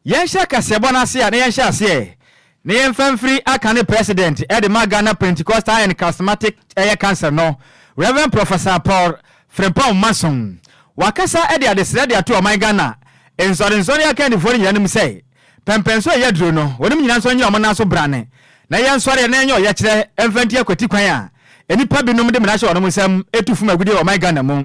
Yensha kasebona se na yensha se na yemfam free akane president the Ghana Pentecostal and Charismatic Air Council no Reverend Professor Paul Frempong Mason wakasa the adesre de ato my Ghana ensori akane fori yanim say pempenso yedro no wonim nyina so nya omona so brane na yensori na enyo ye kire emfanti akwati kwan a enipa binom de mena hye wonom nsam etufu magudi o my Ghana mu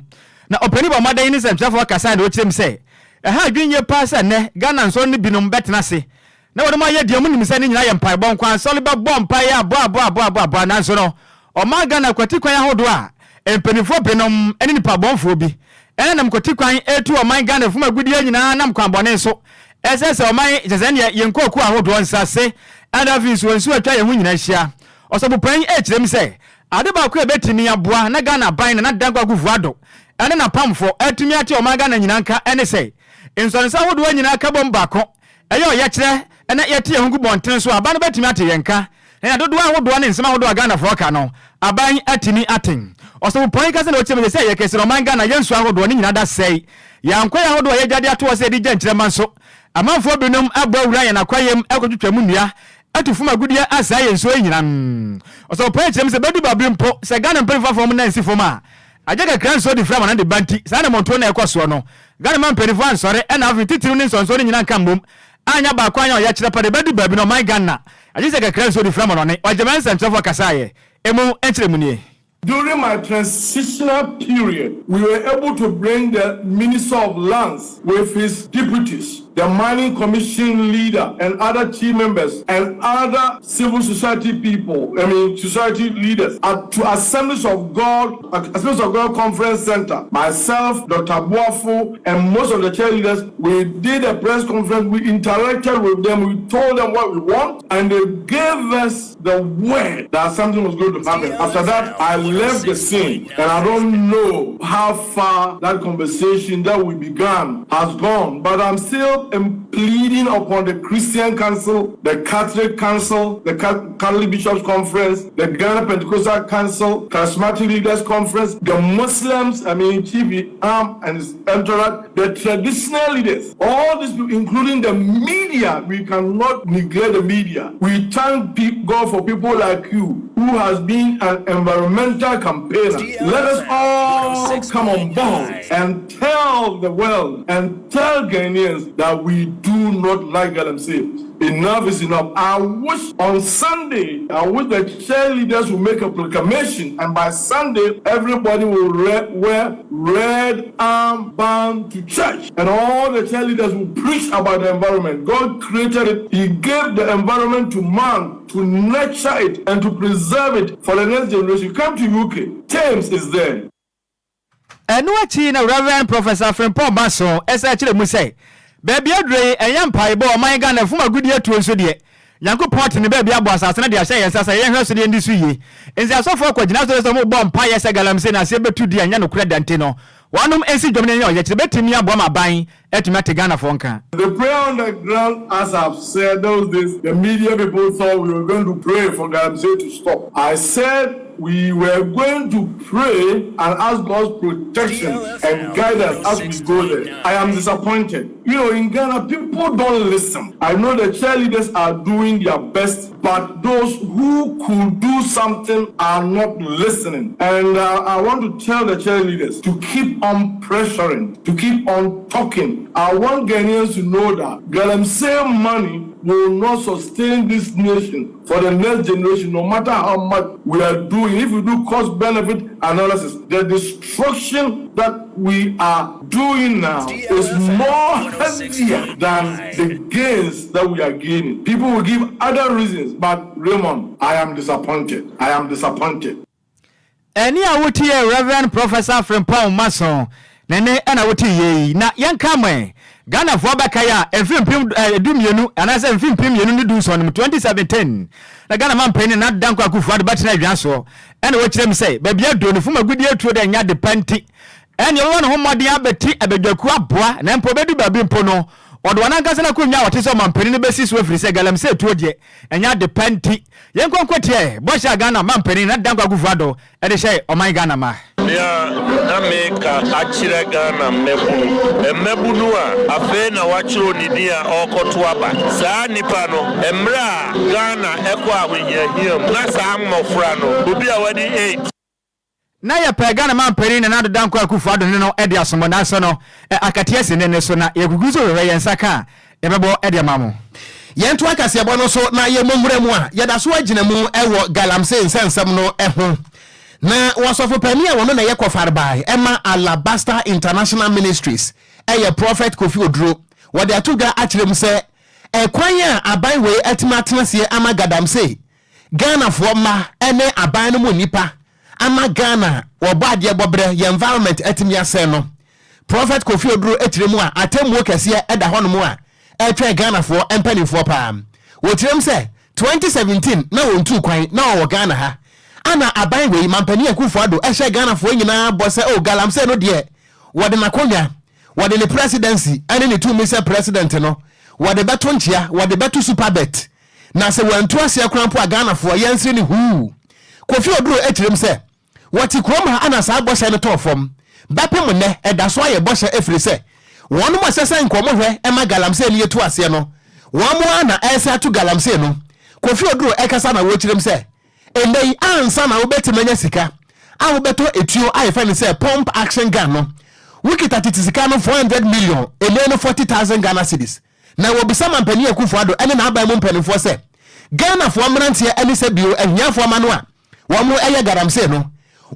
na opani bo madan ni semtafo wakasa de o kire say ha dwinye pasa ne Ghana nso ne binom betena se na wode ma ye de amunim se ne nyina ye mpai bon kwan so le ba bon mpai ya bo na nso no o ma Ghana kwati kwan ahodo a empanifo binom ene nipa bonfo bi ene nam kwati kwan etu o man Ghana fuma gudi nyina nam kwan bone so esese o man jeze ne ye nkoku ahodo nsase ada fi so nsu atwa ye hu nyina hia osobo pan kirem se ade ba ko ebetimi aboa na Ghana ban na dangwa guvuado ene na pamfo atumi ate o man Ghana nyina nka ene se nsonsa hodo nyina ka bom bako eyo ye kire ena yete ehungu bonten so aba no betimi ate yenka na dodo ahodo ne nsema hodo Ghana fo ka no aban atimi aten oso point ka se na ocheme se ye kese no man Ghana yensu ahodo ne nyina da sei yankwa ya hodo ye jade ato se di gyankire manso amanfo binom abwa wura ye na kwayem akodwetwa mu nua atufuma gudia asa yensu nyina oso point kirem se bedu babimpo se Ghana mpelifo fo mu na nsi fo ma ajaga kranso di frama na de banti sa na monto na ekoso no Ghana man mpelifo ansore ena afi titiru ni nsonso ni nyina nkambom anya ba kwa anya ya kire pa de bedu babi no my Ghana ajaga kranso di frama no ne ojeman sentafo kasaye emu enchiremu nie. During my transitional period, we were able to bring the Minister of Lands with his deputies, the Mining Commission leader and other team members and other civil society people, society leaders to Assemblies of God Conference Center. Myself, Dr. Boafo, and most of the church leaders, we did a press conference, we interacted with them, we told them what we want, and they gave us the word that something was going to happen. After that, I left the scene, and I don't know how far that conversation that we began has gone, but I'm still pleading upon the Christian Council, the Catholic Council, the Catholic Bishops Conference, the Ghana Pentecostal Council, Charismatic Leaders Conference, the Muslims, Chief Imam and his entourage, the traditional leaders, all these people, including the media. We cannot neglect the media. We thank God for people like you, who has been an environmental campaigner. Let us all come on board and tell the world and tell Ghanaians that we do not like LMC. Enough is enough. I wish on Sunday, the cheerleaders will make a proclamation, and by Sunday, everybody will wear red armband to church, and all the cheerleaders will preach about the environment. God created it. He gave the environment to man to nurture it and to preserve it for the next generation. Come to UK. Thames is there. And what Reverend Professor Frempong Mason, as actually must say. Baby Adre eyam paibo my Ghana fuma gudi etu nso de yanko pot ne baby abo asase na de ahye yensasa ye hweso de ndi suyi enzi asofo akogina so mo bom pa yesa galamse na se betu di anya no kura dante no wanum ensi dwomne ne ye kire betimi abo ma ban etumi ate Ghana fonka. The prayer on the ground, as I've said those days, the media people thought we were going to pray for Galamsey to stop. I said we were going to pray and ask God's protection and guidance as we go there. I am disappointed. In Ghana, people don't listen. I know the cheerleaders are doing their best, but those who could do something are not listening. And I want to tell the cheerleaders to keep on pressuring, to keep on talking. I want Ghanaians to know that Galamsey money will not sustain this nation for the next generation, no matter how much we are doing. If we do cost-benefit analysis, the destruction that we are doing now is more heavier than the gains that we are gaining. People will give other reasons, but Raymond, I am disappointed. I am disappointed. Any awuti Reverend Professor Frempong Mason, nene ana wuti ye na yankamwe Ghana for bakaya emfimpim dumienu anase emfimpim yenu ni du so no 2017 na Ghana man pen na danko akufu ade batina adwanso ene wo kirem say baby ado ne fuma gudi etuo de nya de panti ene wo no homode abeti abedwaku aboa na mpo bedu babi mpo no odo wana nkasa na konya wote so man pen ne besi so afiri say Galamsey etuo de nya de panti yenkwankwete bo sha Ghana man pen na danko akufu ado ede shay o man Ghana ma Yeah, Nameka, Achira Ghana, Mebunu, Afena, Wacho, Nidia, or Kotwaba, Sanipano, Emra, Ghana, Equa, when you're here, Nasam Mofrano, who be already 8. Na ya pegana man peri na nado danko akufado no edi asomona so no akatia senene so na yeguguzo we yensaka yebebo edi amamo yentu akase ebo no so na ye momremu a yeda so agina mu ewo galamse nsensem no eho na wasofo pani a wono na ye kofarbai ema Alabaster International Ministries eye prophet Kofi Oduro wode atuga akirem se ekwan a aban we atima tenase ama gadamse Ghana fo ma ene aban no mu nipa ama Ghana wobade bobre ye environment etimi ase no prophet Kofi Oduro etiremu a atemu kese eda hono a etwe Ghana fo empany fo pa wotirem se 2017 na wontu kwan na wo Ghana ha ana aban we mampani akufado ehye Ghana fo nyina bose o galamse no de wode nakonya wode le presidency ane ne two minister president no wode beto nchia wode beto superbet na se wantu ase akrampo a Ghana fo yense ni hu Kofi Oduro etirem se wati kroma ana sa bose no tofom bapem ne edaso aye bose efiri se wonu mo sese nkomo hwe ema galamse ni yetu ase no womo ana ese atu galamse no Kofi Oduro ekasa na wochirem se endei ansa na obetimanya sika a obeto etuo ayefa ni se pump action gun no wikita titisika no 400 million ele no 40,000 Ghana cedis na wobisa mampani akufado ene na aban mu mpanifo se Ghana fo mrantie ene se bio ahiafo mano a womo eye galamse no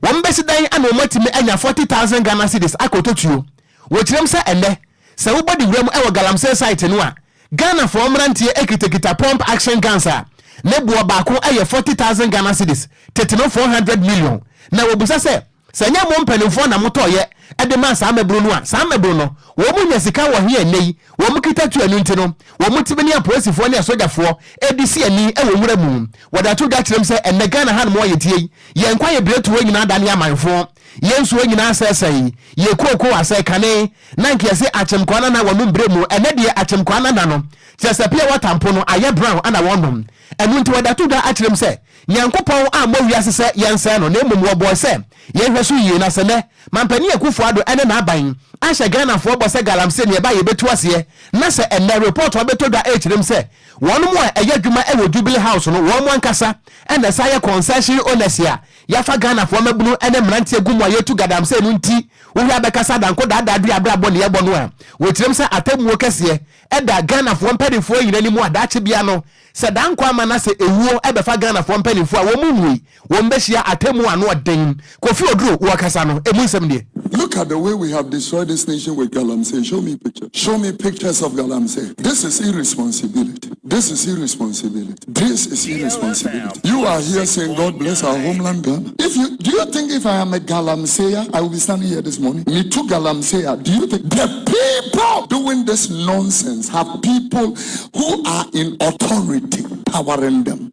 wombesidan ana omatimi anya 40,000 Ghana cedis akototuo wochirem se ene se wobodi wram ewo galamse site no a Ghana fo mrantie ekitekita pump action guns a nebuo baako eye 40,000 Ghana cedis tetino 400 million na wobusa se sanya mo mpanimfo na motoye ede ma sa mebru no a sa mebru no wo munya sika wo hie nei wo mukita tu anu ntino wo mutibeni apolisifoɔ ne asojafoɔ edisi ani ewo nwura mu wadatu ga kyerem se enne Ghana han mo yetie ye nkwa ye bretu wo nyina dane amanfo yensu wo nyina asesai ye koko asai kane na nkiyase achemkwana na wonu mbremu enne de achemkwana na no kyesepia watampo no aye brown ana wonom enu nti wadatu ga akyerem se nyankopɔn a mo wiase se yense no na emum wo boy se ye hweso yie na se ne mampani akufado ene na aban ahye Ghana fo bo se galamse ne ba ye betu ase na se enne report obeto da ekyerem se wonu mo eye dwuma ewo Jubilee House no wo mo ankasa ene sa ye concession owners ya yafa Ghana fo mabunu ene mrantie gumu ayetu gadamse no nti wo hia bekasa danko dada du abrabo ne yebo no a wokyerem se atamuo kese eda Ghana fo mpadifo yina ni mu adache bia no se danko amana se ewuo ebefa Ghana fo mpadifo a wo munui wo mbehia atamu ano oden Kofi Oduro wo kasa no emunsem de. Look at the way we have destroyed this nation with galamsey. Show me pictures. Show me pictures of galamsey. This is irresponsibility. This is irresponsibility. This is irresponsibility. You are here saying God bless our homeland Ghana. Do you think if I am a galamseyer, I will be standing here this morning? Me too galamseyer. Do you think the people doing this nonsense have people who are in authority powering them?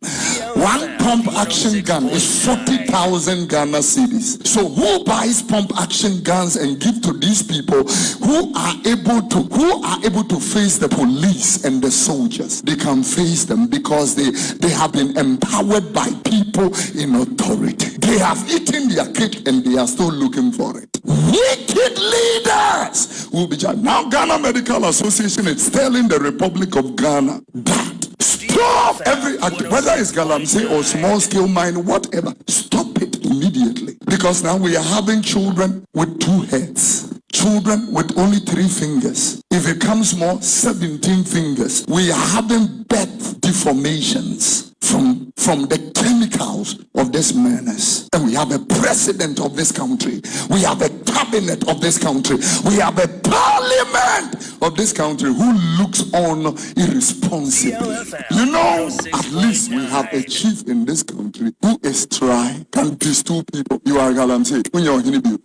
One pump action gun is 40,000 Ghana cedis. So who buys pump action guns and give to these people who are able to face the police and the soldiers? They can face them because they have been empowered by people in authority. They have eaten their cake and they are still looking for it. Wicked leaders will be judged. Now Ghana Medical Association is telling the Republic of Ghana that stop every act, whether it's galamsey or small scale mine, whatever, stop it immediately. Because now we are having children with 2 heads, children with only 3 fingers. If it comes more, 17 fingers. We are having birth deformations from the chemicals of this menace. And we have a president of this country. We have a cabinet of this country. We have a parliament of this country who looks on irresponsibly. You know, at least we have a chief in this country who is trying, can bestow people. You are galamsey.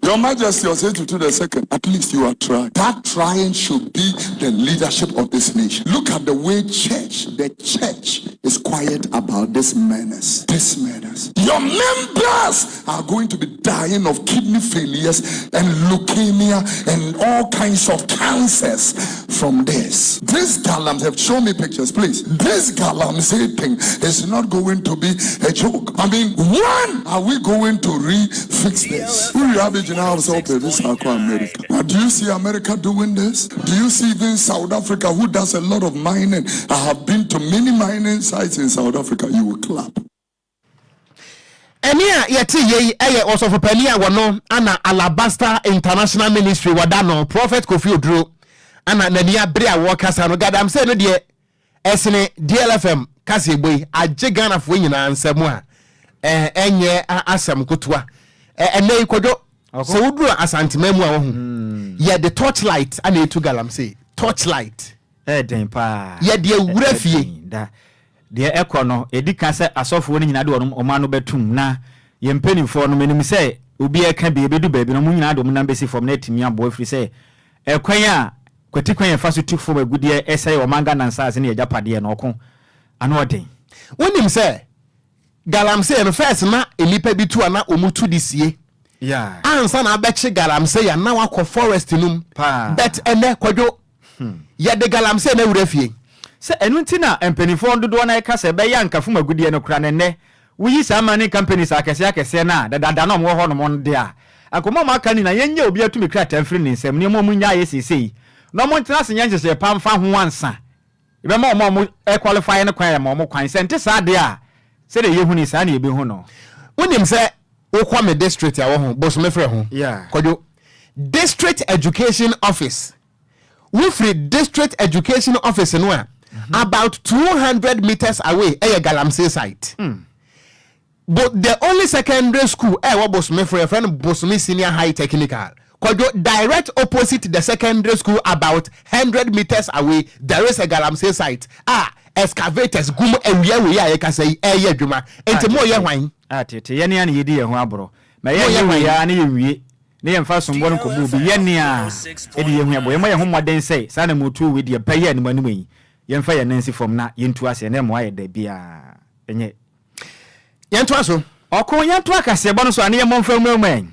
Your Majesty, you're saying to the second, at least you are trying. That trying should be the leadership of this nation. Look at the way the church is quiet about this menace. This menace. Your members are going to be dying of kidney failures and leukemia and all kinds of cancers from this. This galamsey, show me pictures, please. This galamsey thing is not going to be a joke. I mean, when are we going to fix this? We have it in our this America. Now, do you see America doing this? Do you see even South Africa, who does a lot of mining? I have been to many mining sites in South Africa. You will clap. Enia yeti ye eye also for penia wono ana Alabaster International Ministry wadano Prophet Kofi Oduro ana nania bria workers no gadam say no de esene DLFM kase boy age Ghana fo nyina nsemu a enye asem kotoa enei Kwadwo so wuduro asantememu a wo hu ye the torchlight ana etu galam say torchlight den pa ye de wura fie da de ekono edika se asofo ni nyina de oma no betum na ye mpanifo no menim se obi eka be bedu baabi no mu nyina de na besi fom na timi abo afiri se ekwan a kwatikwan ya faso tu fom agudie esai o manga nansase ne japade no oko ano den wonim se galamsey no first na elipa bi tu ana omutu disie yeah ansa na abeche galamsey ya na wakọ forest num bet ene Kwadwo ya de galamsey na wura fie se enu ntina empanifo dodo na eka se be ya nkafu magudie no kra ne wuyi sa mani companies akese na dada na mo ho no mo de a akoma maka ni na yenye obi atumi kra tamfiri ni nsem ni mo munya yesisi no mo ntina se nyanche se pamfa ho ansa ibe mo qualify no kwan ya mo kwan sente sa de a se de yehu ni sa na ebe hu no wonim se wo me district ya wo ho boso me frɛ ho yeah Kwadwo district education office we free district education office no a about 200 meters away galamsey site but the only secondary school what boso me frɛ friend boso me senior high technical Kwadwo direct opposite the secondary school about 100 meters away there is a galamsey site excavators gum awia we ya ka say adwuma enti mo ye hwan tete ye ne yedi ye ho abro ma ye hwan ya ne ye wie ne ye mfa sombo no kobu bi ye ne a edi ye hu abo ye mo ye ho moden say sa na motu we de baye ne manu yi ye mfa ye nansi fom na ye ntu ase ne mo aye da bia enye ye ntu aso okon ye ntu akase bo no so ane ye mo mfa mu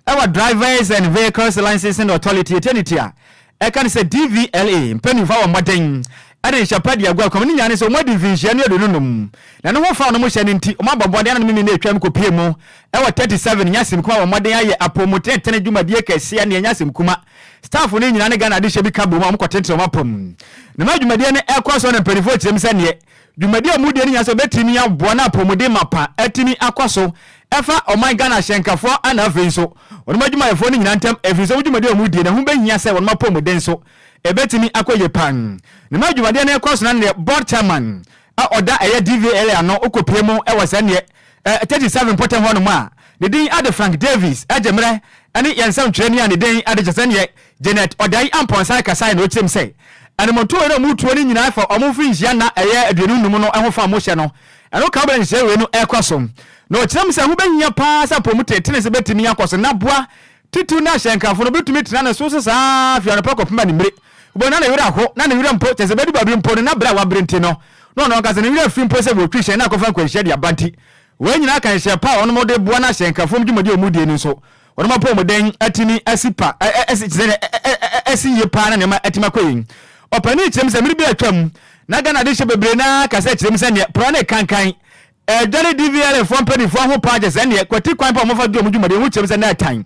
our drivers and vehicles licensing authority eternity a e kan say DVLA mpani fa wo moden ade shapadi agwa komni nyane so mo division ne do nunum na no ho fa no mo hye ne nti o mabobode na me na atwam kopie mu e wa 37 nyasim kuma wo moden aye apomoten tene dwumadie kase ne nyasim kuma staff ne nyina ne Ghana de hye bi ka bo mo kotente o mapom na ma dwumadie ne ekwaso na mpanifo kyerem se ne dwumadie mu de ne nyaso betimi abo na apomode mapa atimi akwaso efa o my Ghana hyenkafo ana afei so ono madwuma yefo ne nyina ntem afei so dwumadie mu de na ho behia se wono mapomode so ebetimi akoye pan ne madwumade na ekwaso na ne board chairman oda eye DVLA ano okopie mu e wasa ne 37 potem ho no ma the din ade Frank Davis ajemre ane yansam twreni ane den ade chesane Janet odai amponsa kasai no chim say ane monto e mu tuo ni nyina fa omfri nhia na eye aduenu num no ehofa mo hye no eno ka bra nhye we no ekwasom no kyerem se hu benya pa sa promote tene se betimi akwaso na boa titu na hyenkafo no betumi tena na so sa fia no pakopema ni mre bo na wira ho na wira mpo chese bedu babri mpo na bra wa brente no no ka se ne wira fi mpo se bo twihye na akofa kwahye dia banti we nyina kan hye pa ono mode boa na hyenkafo mdwumade omudie ni so ono mapo moden atini asipa esi ye pa na ne ma atima koyin opani kyerem se miri bi atwam na Ghana de hye bebre na ka se kyerem se ne pro na kankan dane DVLA fo mpani fo ho pa je se ne kwati kwan pa mo fa do omdwumade hu kyerem se na tan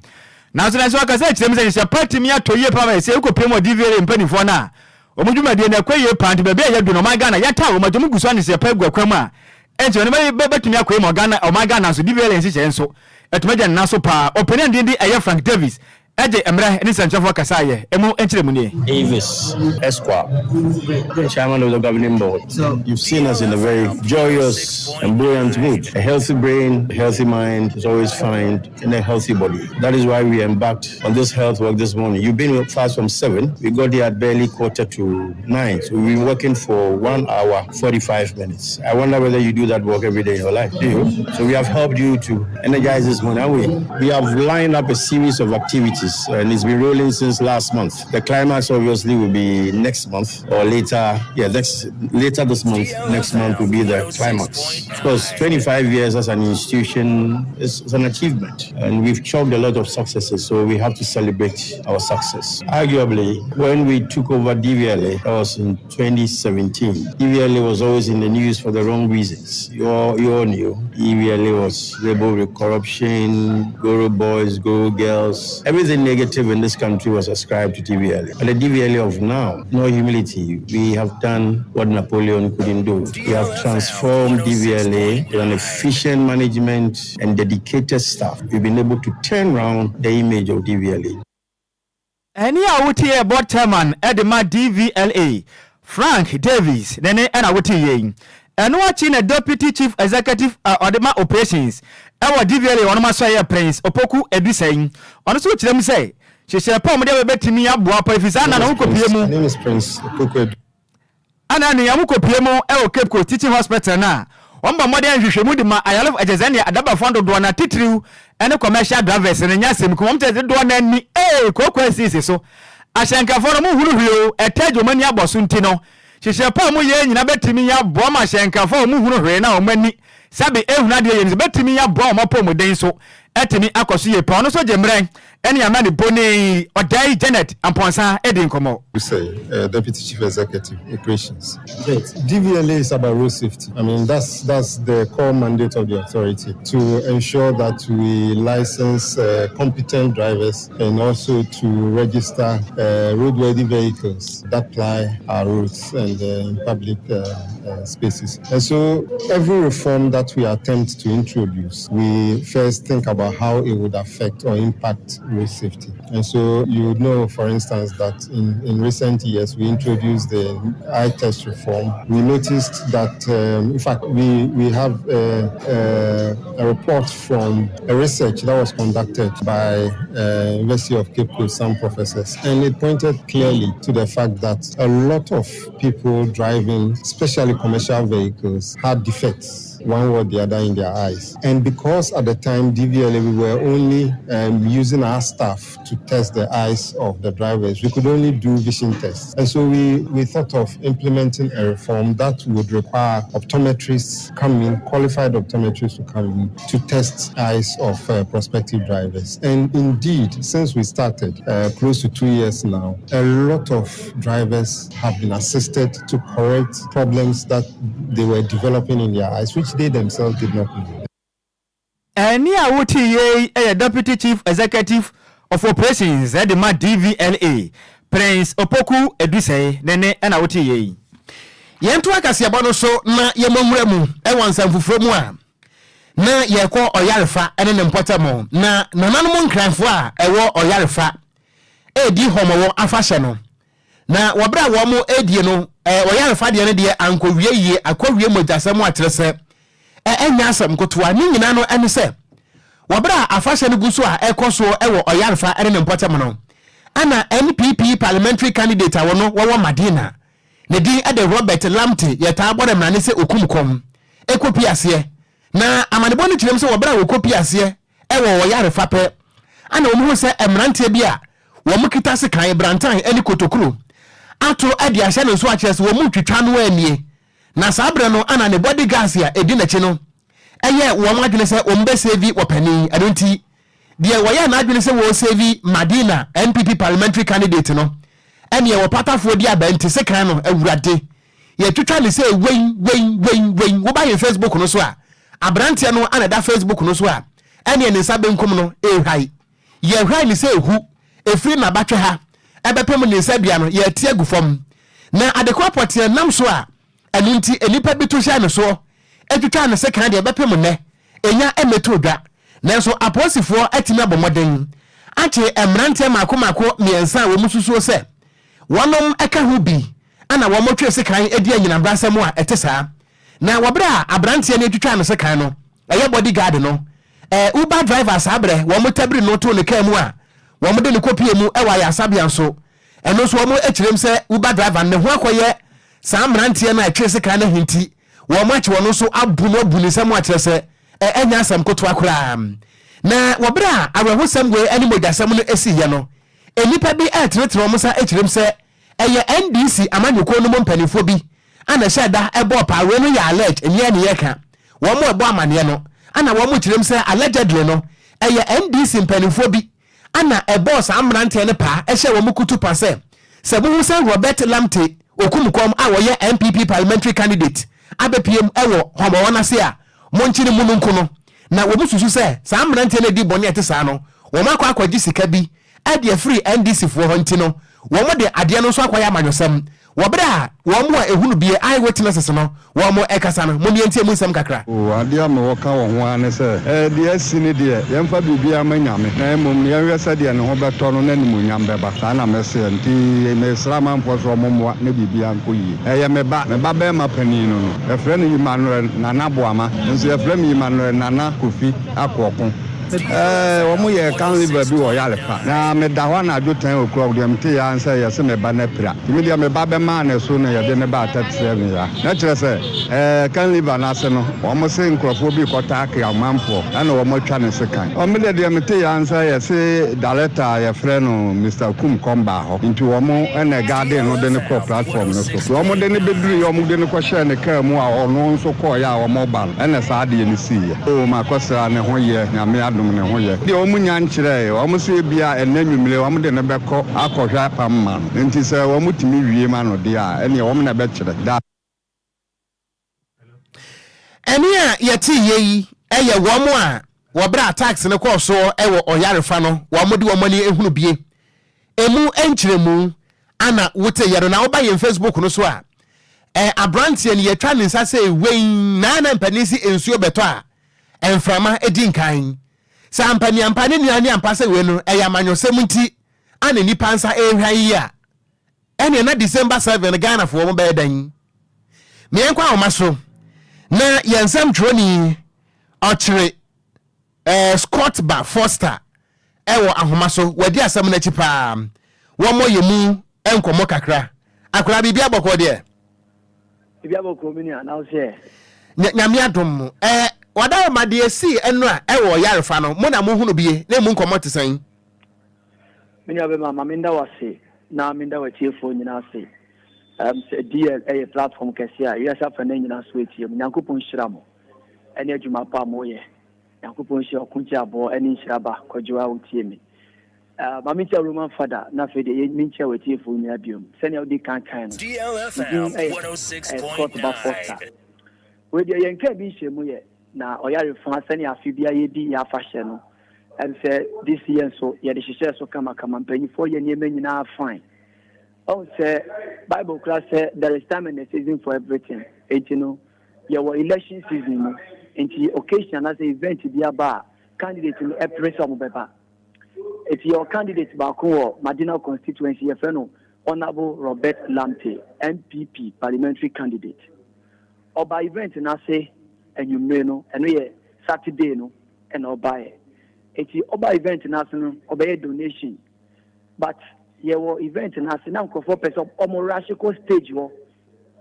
na so na so ka se kyerem se hye party mi atoye pa ma se ko pemo DVLA mpani fo na omdwumade na kwaye pa ante be ya do no ma Ghana ya ta o ma jomu guso ne se pa gwa kwam a enti oni betumi akoye mo Ghana o ma Ghana so DVLA nsi che nso etumaja na so pa opinion ndi eye Frank Davis eje emra ni sanchafo kasaye emu enchire mu ne Avis Esquire, chairman of the governing board. So you've seen us in a very joyous and buoyant mood. A healthy brain, a healthy mind is always found in a healthy body. That is why we embarked on this health work this morning. You've been with us from 7. We got there at barely 8:45. So we've been working for 1 hour 45 minutes. I wonder whether you do that work every day in your life. Do you? So we have helped you to energize this morning. We have lined up a series of activities activities, and it's been rolling since last month. The climax obviously will be next month or later. Yeah, later this month. Next month will be the climax. Because 25 years as an institution is an achievement, and we've chalked a lot of successes, so we have to celebrate our success. Arguably, when we took over DVLA, that was in 2017. DVLA was always in the news for the wrong reasons. You all knew DVLA was labeled with corruption, Guru boys, Guru girls. Everything negative in this country was ascribed to DVLA. But the DVLA of now, no humility, we have done what Napoleon couldn't do. We have transformed DVLA with an efficient management and dedicated staff. We've been able to turn around the image of DVLA. Any awuti board chairman Edema DVLA Frank Davis nene ana awuti yen. Eno achi na deputy chief executive Odema operations ewa DVLA ono maso ye prince Opoku Edusei. Ono so kirem say hyehyɛ pom de betimi aboa pa ifisa na no kopie mu. My name is Prince Opoku. Ana ne yam kopie mu ewo Cape Coast Teaching Hospital na omba modern hwehwemu de ma ayalef agezania adaba fondo do na titriu ene commercial drivers ne nyasem ko mte do na ni kokwa sisi so ahyenkafo no mu huru hweo etajo mani aboso nti no hyehyɛ pa mu ye nyina betimi ya bo ma ahyenkafo mu huru hwe na omani sabe ehuna de ye betimi ya bo ma pom den so etimi akoso ye pa no so gemren ene amani boni Odai Janet Amponsa edin komo. We say Deputy Chief Executive Operations. DVLA is about road safety. I mean that's the core mandate of the authority, to ensure that we license competent drivers and also to register roadworthy vehicles that ply our roads and in public spaces. And so every reform that we attempt to introduce, we first think about how it would affect or impact road safety. And so you know, for instance, that in recent years we introduced the eye test reform. We noticed that, in fact, we have a report from a research that was conducted by University of Cape Coast, some professors, and it pointed clearly to the fact that a lot of people driving, especially commercial vehicles, had defects, one way or the other, in their eyes. And because at the time DVLA we were only using our staff to test the eyes of the drivers, we could only do vision tests. And so we thought of implementing a reform that would require optometrists come in, qualified optometrists to come in to test eyes of prospective drivers. And indeed, since we started close to 2 years now, a lot of drivers have been assisted to correct problems that they were developing in their eyes, which they themselves did not know. Any awuti ye Deputy Chief Executive of Operations Edema DVLA Prince Opoku Edusei nene ana awuti ye. Yentu akasiaba no so na yemomra mu ewansan fufuro mu a na yekọ oyarefa ene ne mpotamo na nananom nkranfo a ewo oyarefa edi homowo afahye no na wabra wo mo edie no oyarefa de ne de ankowie yie akowie mogasam atrese enya asam kotoa ni nyina no ene se wabra afahye no guso a ekoso ewo oyarefa ene ne mpotamo no ana NPP parliamentary candidate a wono wo Madina ne din ade Robert Lamte yeta abore mrane se okumkom ekopi ase na amanebo no kirem se wobra wokopi ase ewo woyarefa pe ana omu se emrante bi a wo mukita se kan brantan eni kotokuro ato ade ahye no so akire se wo mu twitwa no anie na sabre no ana ne body gas ya edi na chi no eye wo madwene se o mbe save opani adonti de wo ya na adwene se wo save Madina NPP parliamentary candidate no ene wo patafo di abenti se kan no awurade ye twitwa ne se wen wo ba ye Facebook no so a abrante no ana da Facebook no so a ene ne sabe nkom no ehwai ye hwai ne se ehu efiri na batwe ha ebepem ne sabia no ye tie gufom na adekwa pote nam so a enunti enipa bitu hia ne so etwitwa ne se kan de ebepem ne enya emeto dwa nanso aposifo atimi abomoden ache emrante makomako miensa wo mususuo se wonom eka ho bi ana wo motwe se kan edi anyina brasem a etesa na wabra abrante ne etwitwa ne se kan no eye bodyguard no Uber drivers abre wo motabri no to ne kan mu a wo mo de ne kopie mu e wa ya sabia so eno so wo mo ekirem se Uber driver ne ho akoye sa amrante na etwe se kan na hinti wo mo ache wono so abu no bu ne sem a kire se enya asam koto akura na wabra awehosam we ani modasam no esi ye no enipa bi atretre omusa echirem se eye NDC amanyoko no mpanifo bi ana sheda ebo pa we no ya alert enia ne yeka wo mo ebo amane no ana wo mo chirem se allegedly no eye NDC mpanifo bi ana ebo sa amrante ne pa ehye wo mukutu pa se Husan Robert Lamte okumukom a wo ye MPP parliamentary candidate abepiem ewo homo se a monchiri mununku no na wo mususu se sa amrante ne di bone ete sa no wo makwa akwaji sika bi ade free NDC fo ho ntino wo mo de ade no so akwaya amanyosam wo bra wo mo ehunu bie eye witnesses no wo mo ekasa no mo mientie mu nsam kakra o ade am wo ka wo ho ane se de asini de yemfa bibia manyame na emom yenwe se de ne ho beto no na nimunyam beba sa na mese nti mesrama mfo so momwa na bibia nkoyi ye meba be mapani no efre ne Emmanuel Nana Boama nso efre me Emmanuel Nana Kofi Akokon Omu ye kan live bi wo yale fa na me da ho na adwotan okura de mte ya ansa ye se me ba na pira me dia me ba be ma na so na ye de ne ba tatsere ya na kire se kan live na se no omu se nkrofo bi kota aka amamfo na omu twa ne se kan o me de mte ya ansa ye se director ye frɛ no Mr. Kum Komba ho nti omu na garden no de ne ko platform no so omu de ne beduru omu de ne ko share ne ka mu a ono nso ko ya omu ba na sa de ne si ye o ma kwasa ne ho ye na me ne ho ye de omunya nkyere omuso bia enanwumire omde ne beko akohwa pamma nti se omutimi wie ma no de a ene omna be kyere da ene a yeti yeyi eye womo a wobra tax ne ko so ewo oyarefa no womode womani ehunu bie emu enkyeremu ana wote yero na oba ye Facebook no so a abrantie ne yetwa ne nsa se wein na mpanisi ensuo beto a enframa edinkan Sampani ampani ni ampase we no eyamanyosem nti ane nipa nsa ehwa yi a ene na December 7 Ghana fo mo be dan menkwa omaso na yensam troni ochire Scott Ba Foster ewo ahomaso wadi asam na chipa wo mo yemu enkomo kakra akura bibia boko de bibia boko mini na se nyame adom wada ma de si eno a ewo yarefa no mo na mo hunu bie na mu nkomo tesan mini abe mama minda wase na minda watiefo nyina se DL platform kesia yesa fa na nyina so etiem Nyankopon hyiramo ene adwuma pa moye Nyankopon hye Okogyeabour Nhyiraba Kwadwo awutiemi mama tia Roman father na fe de mincha watiefo nyina biom sene odi kan no DLFM 106.9 we de yenka bi hyemu ye na oyare fa sani afibia yedi ya fashe no and say this year so ye de hihye so kama mpanyifo ye niema nyina fine oh say Bible class say there is time and a season for everything you know your election season no enti occasion as event bia ba candidate no pressure mo beba if your candidate ba ko Madina constituency ye fe no Honorable Robert Lamte MPP parliamentary candidate oba event na say enyumre no eno ye Saturday no and obaye eti oba event na so no obaye donation but ye wo event na so na nkofo person omo rashiko stage wo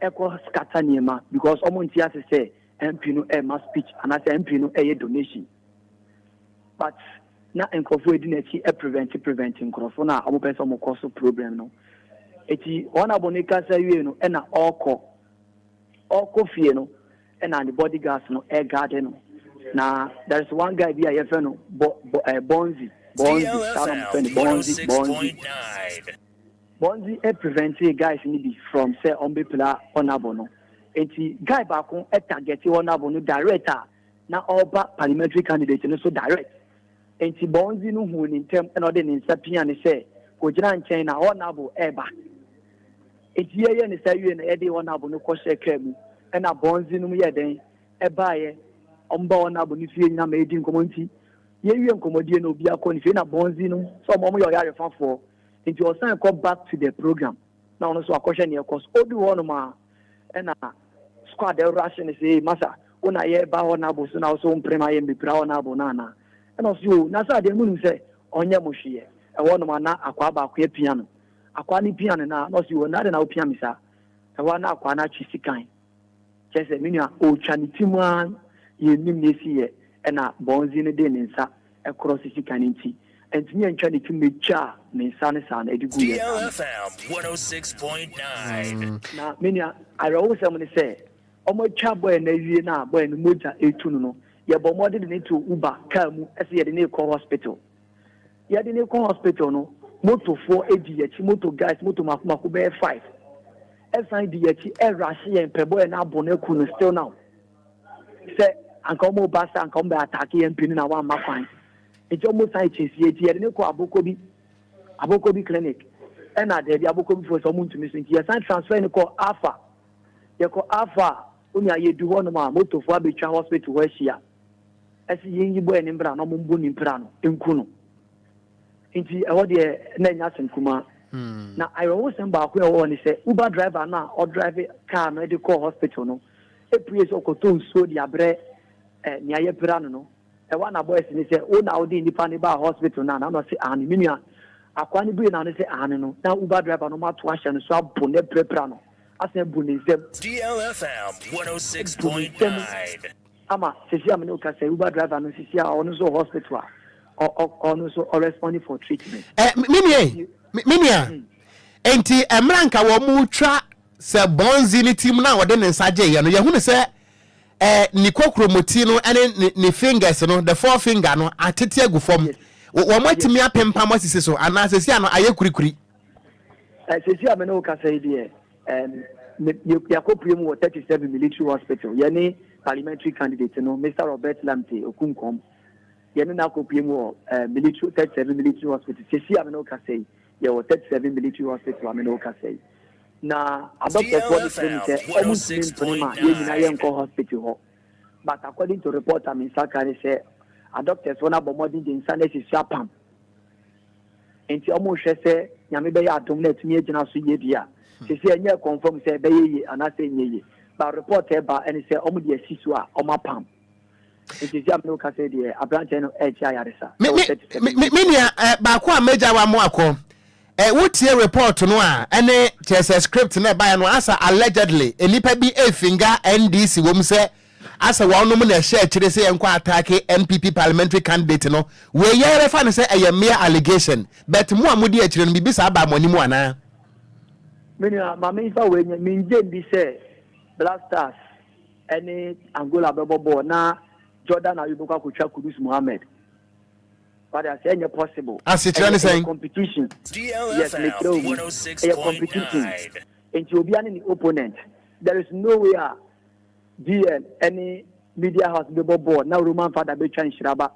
eko scatter niema because omo ntia say MP no ma speech and as MP no donation but na nkofo edi na chi prevent nkofo na omo person omo cause problem no eti ona bonika say we no na oko fie no and the bodyguards no air garden no. Now there's one guy be a friend Bonzi preventing guys need from say Ombepla Honorable no. Enti guy back on target Honorable no director na oba parliamentary candidate no so direct. Enti Bonzi no hu in term and other in sapia ne say ko jira nchen na Honorable eba. Enti ye ne say you na e dey Honorable no ko share kremu. And a bonzi no ye den e baaye omba na boni fie nyina ma edi nkomonti ye wie nkomodie no bia ko ni fie na bonzi no so mo yo yare fafo nti o san come back to the program na ono so akoshe ne ekos odu wono ma e na squad e ration say masa una ye ba wona bo so na so mprema ye mbipra wona bo na na e no so na sa de munu say onye mo hwie e wono ma na akwa ba akwa piano akwa ni piano na no so na de na opiano misa e wa na akwa na twisikan chese minia o chanitimu ye nim nesi ye na bonzi ne de nsa across the community. And me and trying to make sure my son is an educated. DLFM 106.9. Now, many I always say, almost boy and a now boy and motor a tuno. You have more than into Uber, Kamu, as you had in a hospital. You had in a hospital, no, motor 4 ADH, motor guys, motor Makube 5. SIDH, Rashi and Pebo and Abone still now. Say, Uncle Mobasa and come back attacking and pinning our mafine. It's almost like it's here in Abokobi Clinic. And I did Abokobi for someone to missing. Yes, I transfer and call Alpha. You call Alpha, only I do one of my motor for Abicha Hospital where she are. As you boy in Brano, Mumbun in Prano, in Kuno. Into a what the Nanyas and Kuma. Now I always remember where I want to say Uber driver now or drive a car, medical hospital. No, a priest or cotton so the abre near Prano. The one boys and say, oh, now the independent hospital now. I'm not saying Animia. I can't be now. Say, no. Now Uber driver no matter what and so Bone Preprano. I said, Bone DLFM 106.9. Ama, Cecilia say Uber driver no Cecilia or no hospital or responding for treatment. Minia. Enti Emranka wo mutra se bonzi ni team na wode ne nsaje ye no ye hu se Nikokromuti no ene ni fingers no the four finger no atete agufom wo matimi apempam asise so ana asese ano aye kurikuri asese ameno ka say die yakopiem wo 37 military hospital yani parliamentary candidate no Mr. Robert Lamte Okunkom yani na kopiem wo military 37 military hospital asese ameno ka say ye wo 37 military hospital ameno ka say na adopted for the clinic almost in Prima, Yenko hospital. But according to report, I mean, Sakari said, adopted one of more than the insanity is Japam. And she almost said, Yamibe, I don't let me in a Suyedia. She said, yeah, confirm, say, Bay, and I say, ye. But reported by and say, Omudi Sisua, Omapam. It is Yamnoka said, a branch of HIRSA. Minia, Bakwa Major Wamwako. What your report no ene chese script na buy no asa allegedly enipa bi finger NDC wom se asa wonu mu na share kire se enko attack MPP parliamentary candidate no we ye refa no se a mere allegation but mu amudi akire no bibisa aba moni mu ana meni ma me fa we minje bi se Black Stars ene Angola bebo na Jordan Ayubuka kutwa Kudus Mohammed. But I say it's possible. As it's saying competition. Yes, a competition. And to be an opponent. There is no way DL any media house the board now Roman father be Ocran Nhyiraba.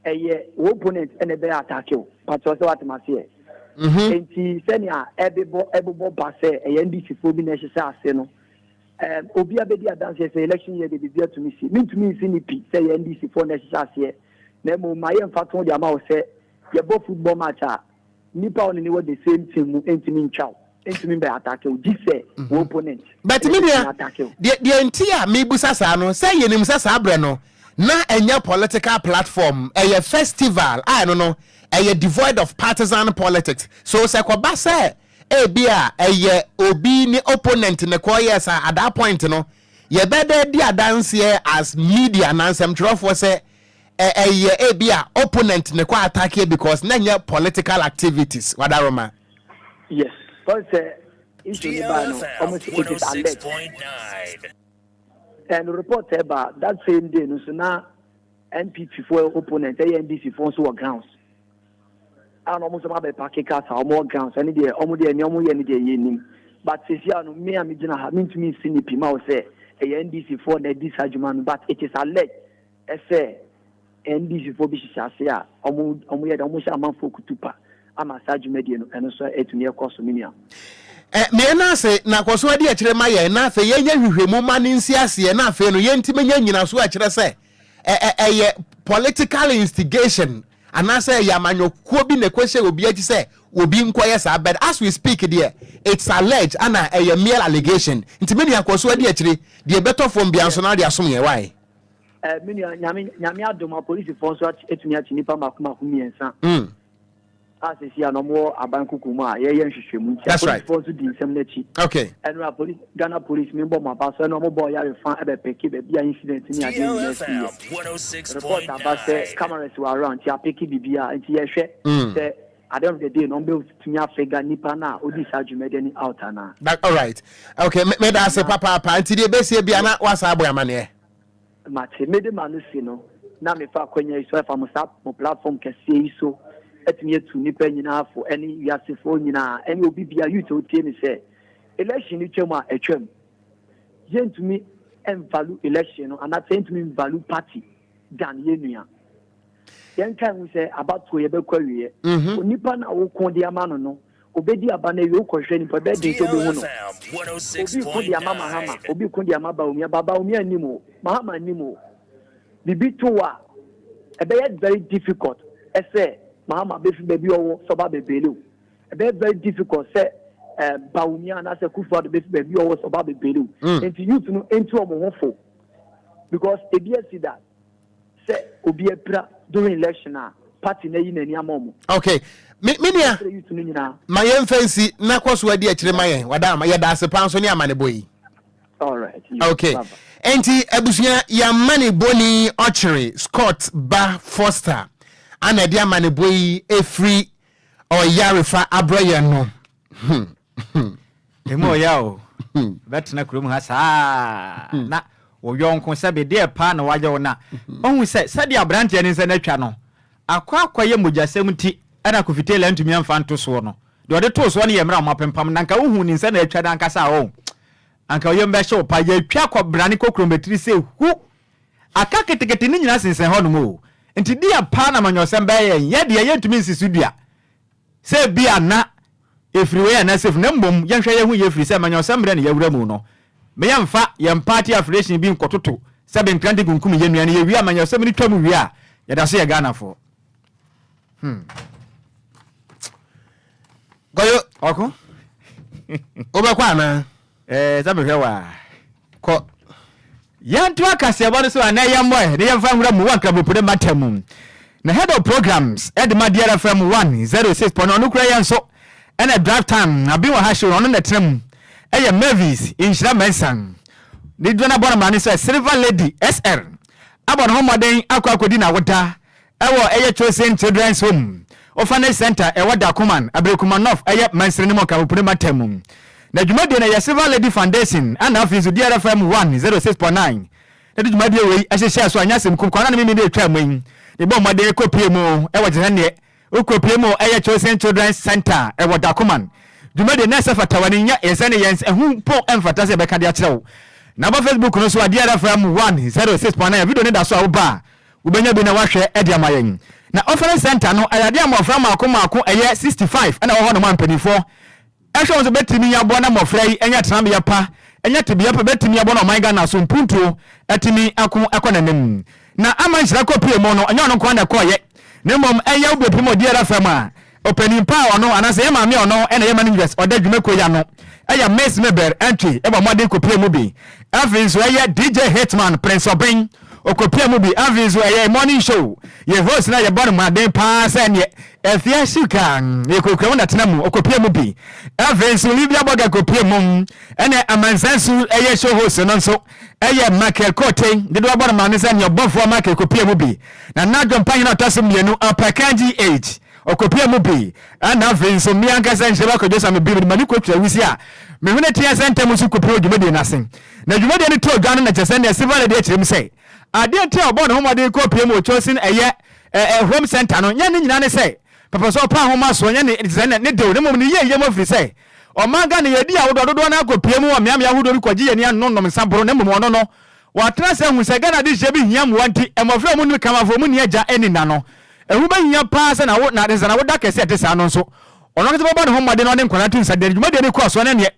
A opponent and a bear attack you. But also what must say. And he send ya every pass a NDC for being necessary. Obi abedi dance election year they be there to me see. Mean to me CNP say NDC for necessary. Nemo my emphasis on the amount say you both football match nipa on the the same team entimin chow entimin by attack you this say opponent but media the entire me busa sa no say ye nim sa abre no na enya political platform a festival I don't know a devoid of partisan politics so say ko ba say e bia a obi ni opponent ne ko yes at that point no ye better dia dance here as media and some tro for say bia opponent ne kwa attack here because nanya political activities wadaroma yes because issue almost 106.9 and report about that same day no so na NPP for opponent NDC for so grounds and almost about the packet cars or more grounds and the omo but since you me am gina ha mean to me CNP ma say NDC for the disagreement but it is alleged say NDC for Bishasia, omu ya omu sha manfo kutupa ama saju media no eno so etumi ekoso minia me na se na koso ade akire ma ye na fe ye hwehwemu ma ne nsiase na fe no ye ntime nya nyina so akire se ye political instigation ana se ya manyokuo bi ne kwese obi aji se obi nkoye sa but as we speak there it's alleged ana a mere allegation ntime ne koso ade akire the better from bianso na de asom ye why nyame adoma police force etumi achi nipa makuma kumiensa as is here no more abankukuma ye nhwehwemu. That's right. Okay. And police Ghana police member my pastor no more boy ya fan e be pick be bia incident ni DLFM report 106.9. about say cameras were around ya pick bibia nti ye hwe say at the end of the day no be to me afega nipa na odi sajumede ni out na. All right. Okay, me da say papa nti de be se bia na wasa abo amane. Mate me de manu si no na me fa kwanya iso fa mo sap mo platform kese iso etimi etu nipa nyina afo eni wiasefo nyina eni obi bia youth o tie ni say election ni twem a etwem yentumi en value election no and yentumi value party than yenua yen kan we say about to ye be kwawie onipa na wo kon de ama no obedi aba na ye okohwe nipa be de to be hu no obi kon de ama mahama obi kon de ama ba omi animo mahama animo bibi to wa e be very difficult e say mahama be fi baby owo so ba bebele e be very difficult say baumia na say kufu ado be fi baby owo so ba bebele enti youth no enti omo hofo because e be see that say obi epra during election party na yi na ni amomo. Okay. Minia mayen fancy na kwaso adi akire mayen wada ma yeda ase pan so ni amane boyi. All right. Okay. Enti abusuya ya mane boni Ochiri Scott Ba Foster ana dia mane boyi efri Oyarefa Abroye no. Emo ya o. Betina kurom ha sa na wo yonko sabe de pa na waje wona. Ohun se de abrante ne se na twa no. Akwa ye mojasem ti ana kufitela ntumi amfa nto so no. De ode to so no ye mra mapempam nanka wohu ni nse na atwa danka sa o. Anka yo mbe hye opa ye twa kwa brane kokrometri se hu. Aka ketekete ni nyina sensen ho no mo. Nti dia pa na manyosem be ye de ye ntumi nsisu dua. Se bia na efriwe na sef na mbom ye hwe ye hu ye fri se manyosem bre na ye wura mu no. Me ye mfa ye party affiliation bi nkototo. Se be nkrande gunkum ye nuane ye wi amanyosem ni twamu wi a ye da so ye Ghana fo. Goyo Oko oba kwa na zabe hwa ko yantu akase abo so na yamboy de yamfa nwura mu wanka bopure matem na head of programs Edma DLFM 106.9 no kura yanso ena drive time na bi wa ha show no na trem eye Mavis inshira mensan ni dona bona mani so Silver Lady SR abon homoden akodi na woda ewo eye chosen children's home orphanage center ewo Dakuman Abrekuman North eye mansere ni mo ka bopure matem na dwumade na Silver Lady Foundation ana afizu DLFM 106.9 na dwumade we ahyehye so anyasem kumkwana na mimi de twa mwen de bo made kopie mu e wajene ne okopie mu eye chosen children's center e Dakuman dwumade na sefatawane nya esane yens ehu po emfata se be ka de akyerewo na ba Facebook no so DLFM 106.9 video ne da so awoba ubenya bi na wahwe e de amayen na orphanage center no ayade amofra maako eye 65 ana wo ho no mampanifo ehwe so betimi ya bo na mofra yi enya tram ya pa enya tibia pa betimi ya bo na omaiga na so mpuntuo atimi akonanem na amanhyira kopie mo no enya no ko na koye na mom enya ubepimo DLFM a opening power no anase ye maame ono ena ye managers oda dwumeko ya no eya Miss Meber entry eba modern kopie mu bi afinso eye DJ Hitman Prince Obin okopia mu bi afinso eye morning show ye host na ye bon maden pa se ne efia shika ye kokram na tenamu okopia mu bi afinso Libya boga kopie mu ena amansansu eye show host no nso eye Michael Kote de do bon man se ne obofo Michael kopie mu bi na nadwo mpanyi na tasem mienu apakanji age okopia mu bi ana vinso mi ankasa Nhyiraba Kwadwo Sammy bi mani kwatwa wisi a me hune tia center mu su kopia dwumade na sen na dwumade ni to Ghana na chese na Silver Lady achirem sei ade tia obo no homade kopia mu chosin eye home center no nya ni nyina ne sei papa so pa homa so nya ne de ne mom ni ye mo firi sei o manga ne yedi a wododo na kopia mu o miam ya wodo bi kwaji ye ne anonnom nsabro ne mom ono no watra se hu se Ghana de hye bi hiam wanti emofra mu ni kamafo mu ni agya eni na no ehu ba hinya pa se na wo na de sana wo da kese te sa no nso ono kete baba ne homade no ne nkwana tu nsa de dwumade ne kwa so ne ne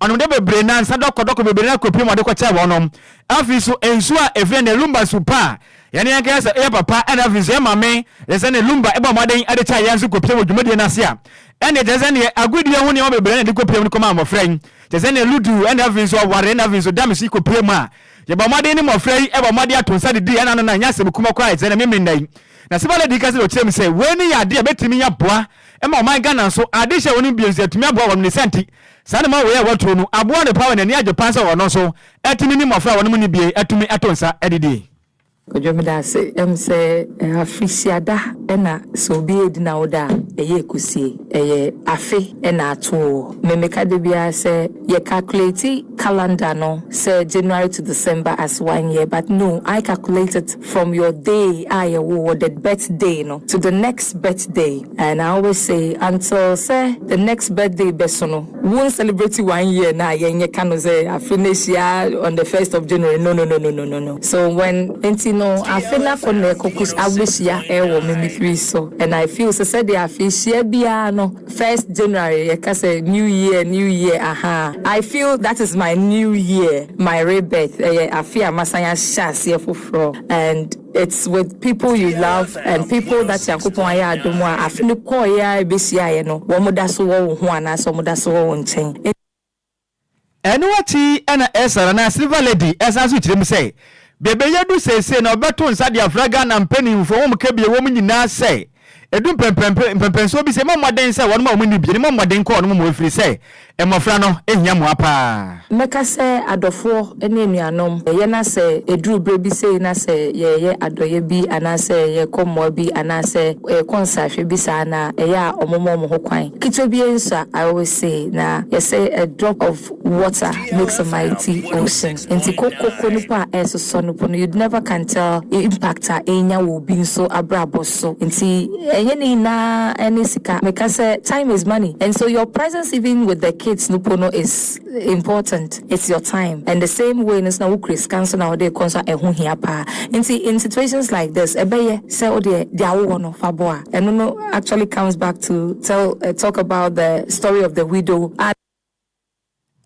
ono de bebre na nsa dokkodokko bebre na kopie mo de kwa cha wonom afi so ensu a efre ne Lumba supa yani yanka sa e papa ana afi so mame yesa ne Lumba e ba moden ade cha yansu kopie mo dwumade na se a ene jese ne agudie hu ne o bebre na de kopie mo koma mo frɛn jese ne ludu ene afi so ware na afi so damisi kopie mo a ye ba moden ne mo frɛn e ba moden atonsa de di ana na nya se kuma kwa jese ne mimi ndai na sebale di kase o kyerem say we ni ade betimi ya boa e ma o man Ghana so ade hye woni bi etimi aboa won ne senti sane ma we ya watro no aboa ne power na ni agye pansa wono so etimi ni mofra wono ni bie etumi etonsa edidi Kojomida say say afisiada ena so bi edina oda eye kusie eye afe ena ato me meka de bia say ye calculate calendar no say January to December as 1 year, but no, I calculate it from your day I award the birthday no to the next birthday. And I always say until say the next birthday besono won't celebrate 1 year na ye can say I finish on the 1st of January. No. So when no, I feel like for the cookies, I wish ya air mimicry so, and I feel so said the fish no 1st January, I can say New Year, aha. I feel that is my new year, my rebirth. I feel Masaya Shas for and it's with people you love and people that you could ya do more. I feel the core ya BCI no, one mudaso one as some mudaso on chain. And what he and a silver lady, as I switch him say. Bebe yadu say na obeto nsa dia fraga na mpani mfo wo mka bie wo nyina say edum pempem so bi say momoden say won ma wo ni bi ni momoden ko no mo free say emofra no ehia mo apa meka say adofo ene enuanom ye na say eduru bre bi say na say ye adoye bi ana say ye komo bi ana say konsahwe bi sa na ya omomo ho kwan kito bi ensa I always say na you say a drop of water makes a mighty ocean enti kokoko nipa eso no you never can tell impact enya will be so abrabo so enti enye na enisika meka say time is money, and so your presence even with the kids nupono is important. It's your time, and the same way is now Chris cancer now they concert ehun hia pa enti in situations like this ebeye say o de awo no faboa and no actually comes back to talk about the story of the widow.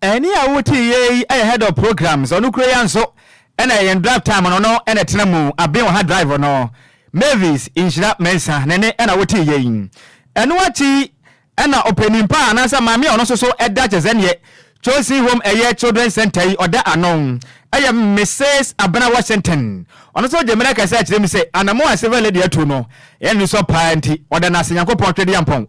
Any awoti ye ahead of programs onu kura so and I draft time no and a tenamu abin ha driver no Mavis Nhyiraba mensa nene and awoti ye and wati and opening pa na sa mami ono so eda chezenye choosing home a children center or da anon I am Mrs. Abana Washington. On so Jamaica can say to me say and more civil lady to no and so party or the Nasanko portrait yampon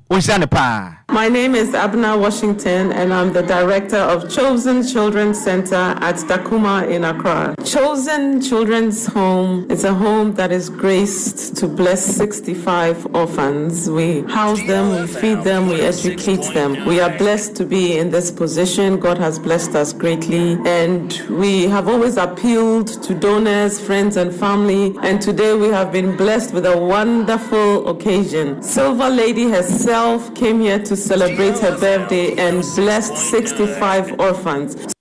pa. My name is Abna Washington and I'm the director of Chosen Children's Center at Takuma in Accra. Chosen Children's Home is a home that is graced to bless 65 orphans. We house them, we feed them, we educate them. We are blessed to be in this position. God has blessed us greatly, and we have always appealed to donors, friends and family, and today we have been blessed with a wonderful occasion. Silver Lady herself came here to celebrate her birthday and blessed 65 orphans.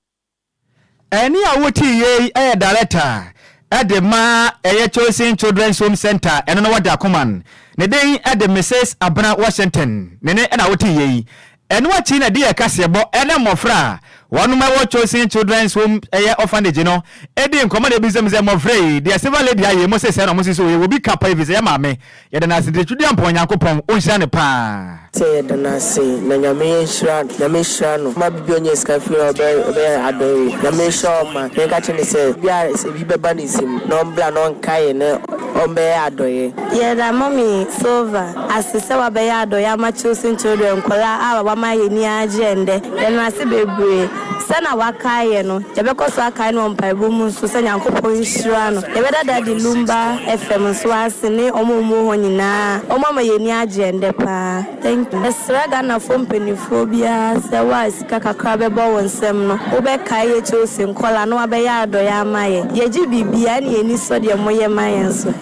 Any awoti ye director at the Chosen Children's Home Center and no what Dakuman. Ne day at the Mrs. Abana Washington. Nene and awoti ye. And what in a dear Cassiabo and a mofra. One my Chosen Children's Home orphanage, you know. Eddie and command business and mofre. The civil lady I must say Moses will be kappa if his mammy. Yet an acid to jump on Yakupon, Ocean pa. Say the Nasi, Nanyame Shran, Namishan, Mabionia Skyflow, Adoy, Namishoma, Negation said, Yes, if you banism, non blan on Cayenne, Ombe Adoy. Yeah, the mommy, Silver, as the Sawa Bayado, Yama Chosen Children, Kola, Wama, Nia Agenda, and Nasi Baby. Sana wakayeno jabeko so akayeno mpaibumu so sanya nkopon hirano yebeda dadi Lumba FM so asene omomo ho nyina omama yeni agende pa thank you esraga na fompeniphobia se wa sika kakra bebo wonsem no obekaye chose nkola no abeya adoya amaye yeji bibia ne eni so de moye mayen so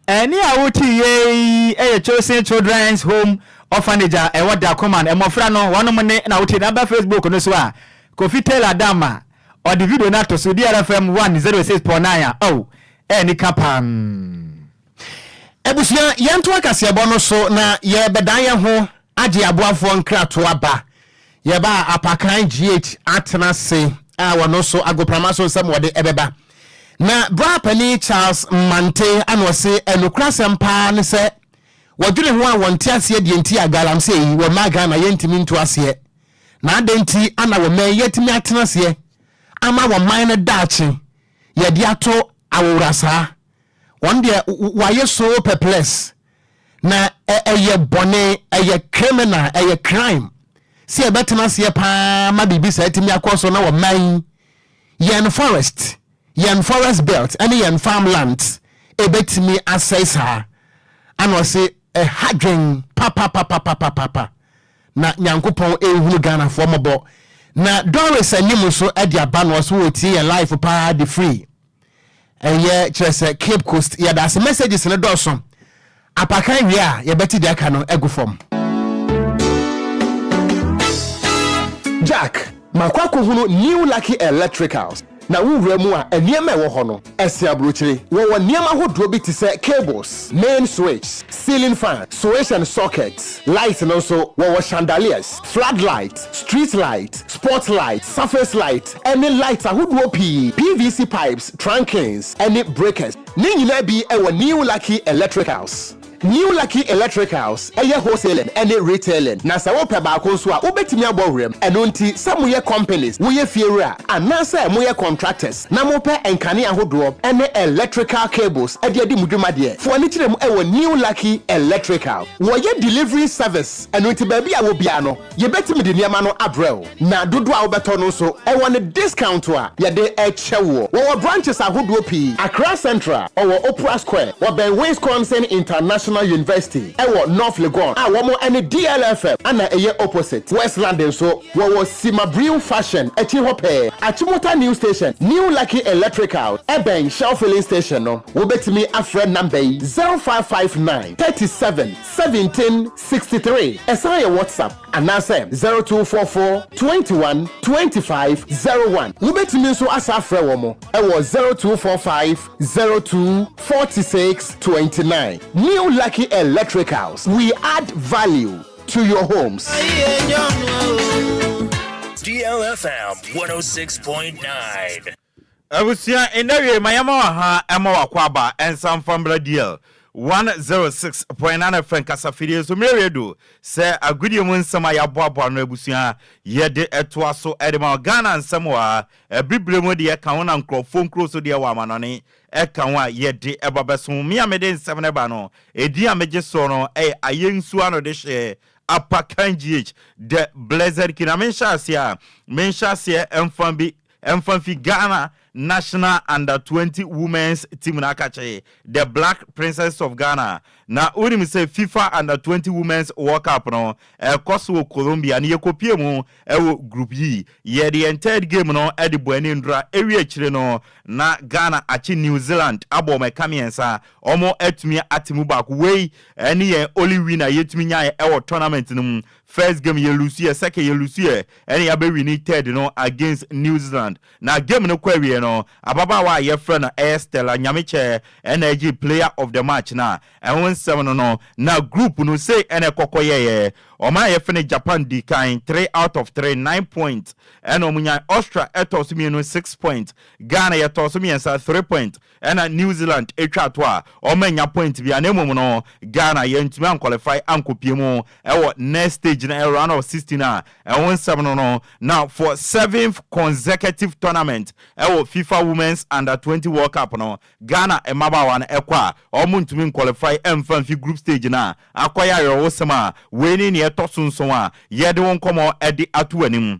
any awoti ye Chosen Children's Home orphanage e wada command e mofra no one money na wuti na ba Facebook no so a Kofi Taylor Dama or the video na to so DLFM 106.9 oh any kapam ebusia yento akasiabo no so na ye bedan ye ho age aboafo nkrato aba ye ba apakan GH atena se a wono so agoprama so nsem wode ebeba na bra pani Charles Mante anose enukrasem pa ne se wodwene ho a wonte ase de enti agalamse yi wo maga na yentimi nto ase na adenti ana wo man yetimi atena ase ama wo man ne daache ye de ato awurasa one day why so perplexed na a bone a criminal a crime see a better see pa ma bibi say timi akoso na wo man yen forest belt any yen farmland e betimi access her and was say a hadring papa na nyankopon ehunu Ghana for mobo na Doris animu so e dia ba no so woti your life pa the free and yeah just Cape Coast yeah that's messages in the doorson apakan wi a ye beti dia ka no egu form Jack makwako hunu new lucky electricals na wura mu a eniema ewo ho no ese abrochire wo niema hodo bi ti se cables main switch ceiling fan switch and sockets lights and also wo chandeliers floodlight street light spot light surface light any lights ahodo PVC pipes trunkings any breakers ni nyina bi ewo new lucky electricals New Lucky Electricals, wholesaling and retailing. Na sa wo pe ba ko so a obetimi abowrem eno nti some ye companies we ye fiera and na say mo ye contractors na mo pe enkane ahodo ene electrical cables e de mudwuma de for ani kirem New Lucky Electrical wo ye delivery service eno nti ba bia wo bia no ye betimi de niam no abrel na dodo a wo beto no so ne discount a ye de chewo wo branches ahodo pi Accra Central or Opera Square or Ben Wisconsin International University ewo North Legon womo any DLFM ana eye opposite West London so wo Simabriu Fashion echi hope Achimota New Station New Lucky Electrical eben Shell Filling Station no wo betimi afre number 0559 37 17 63 esaya WhatsApp anase 0244 21 25 01 wo betimi so asa afre wo mo ewo 0245 02 46 29 New Lucky Electricals. We add value to your homes. DLFM 106.9. Abusia endawe mayama ha ema wakwaba ensam family deal 106.9 FM kasafiri so meredo se agudie mu nsama ya boabo no abusia yede etoa so edema Ghana nsamwa bible mu de ka wona nkrofo nkro so de wa manone eka wa yede ebabeso mi amede nsam ne ba no edi ameje so no ayensu ano de hye apakanjih the blessed kinamensha sia emfamfi Ghana National Under 20 Women's Team na kache the Black Princess of Ghana na urim say FIFA Under 20 Women's World Cup no koso Colombia ni ekopie mu ewo group yi ye the entire game no e de boani ndra ewi akire no na Ghana achi New Zealand abo me kamiensa omo etumi atimu back way eni ye only winner yetumi nya ewo tournament no first game ye lose second ye lose eni ya be win third no against New Zealand na game no kwawie no ababa wa ye friend Estella Nyameche energy player of the match na and 7 no na group no say ene kokoye Oma ye fini Japan di kind 3 out of 3 9 points and omunya Austria etos mi no 6 points Ghana ye tos mi 3 points and New Zealand etwa to a omanya point bi anemu no Ghana ye ntumi an qualify ankopie mu ewo next stage na round of 16 a 7 no now for 7th consecutive tournament ewo FIFA Women's Under 20 World Cup no Ghana emaba wan ekwa omu ntumi qualify emfanfi group stage na akoya yo sema weni ni etosunso a yede won komo edi atu anim